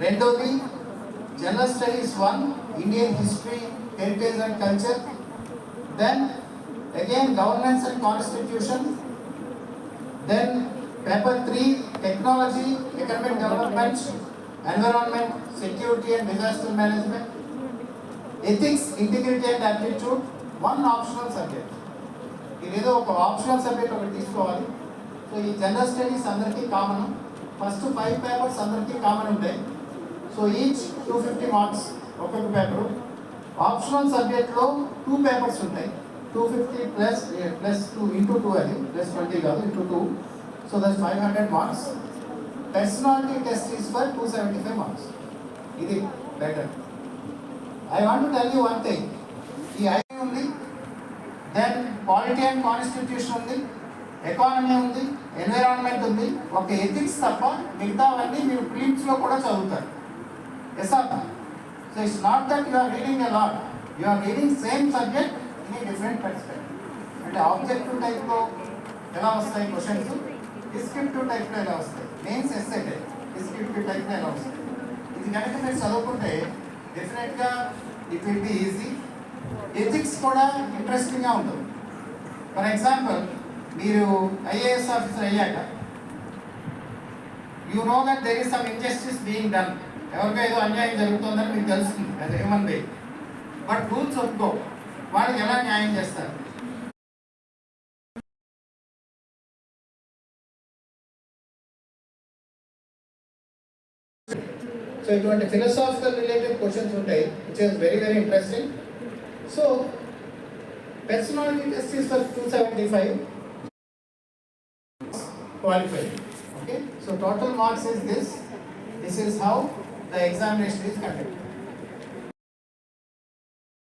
రెండోది general studies 1 Indian history heritage and culture. Then again governance and constitution. Then paper 3 technology economic development environment security and disaster management. Ethics integrity and aptitude 1 optional subject. ఇదేదో ఒక optional subject ఒకటి తీసుకోవాలి. So ఈ general studies అందరికీ common. First 5 papers అందరికీ common ఉంటాయి. So each 250 marks ఒక్కొక్క paper. Optional సబ్జెక్ట్లో 2 పేపర్స్ ఉంటాయి. 250 ప్లస్ 2 ఇంటూ 2 అది ప్లస్ 20 కాదు into 2. So that's 500 marks. Personality test is for 275 marks. ఇది better. I want to tell you one thing. ఈ ఐటీ ఉంది, దెన్ పాలిటీ అండ్ కాన్స్టిట్యూషన్ ఉంది, economy ఉంది, ఎన్విరాన్మెంట్ ఉంది. ఒక ఎథిక్స్ తప్ప మిగతావన్నీ మీరు ప్రిలిమ్స్లో కూడా చదువుతారు. Yes or? So it's not that you are reading a lot, you are reading same subject in a different perspective. అంటే ఆబ్జెక్టివ్ టైప్లో ఎలా వస్తాయి క్వశ్చన్స్, డిస్క్రిప్టివ్ టైప్లో ఎలా వస్తాయి, మెయిన్స్ ఎస్సే టైప్ డిస్క్రిప్టివ్ టైప్లో ఎలా వస్తాయి. ఇది కనుక మీరు చదువుకుంటే డెఫినెట్గా it will be easy. Ethics కూడా ఇంట్రెస్టింగ్గా ఉంటుంది. ఫర్ ఎగ్జాంపుల్, మీరు ఐఏఎస్ ఆఫీసర్ అయ్యాక you know that there is some injustice being done. ఎవరికో ఏదో అన్యాయం జరుగుతుందని మీకు తెలుస్తుంది as a human being. But rules ఒప్పుకో, వాళ్ళకి ఎలా న్యాయం చేస్తారు? సో ఇటువంటి ఫిలసాఫికల్ రిలేటెడ్ క్వశ్చన్స్ ఉంటాయి, which is very very interesting. So personality test is for 275 qualified. Okay, so total marks is this. This is how the examination is conducted.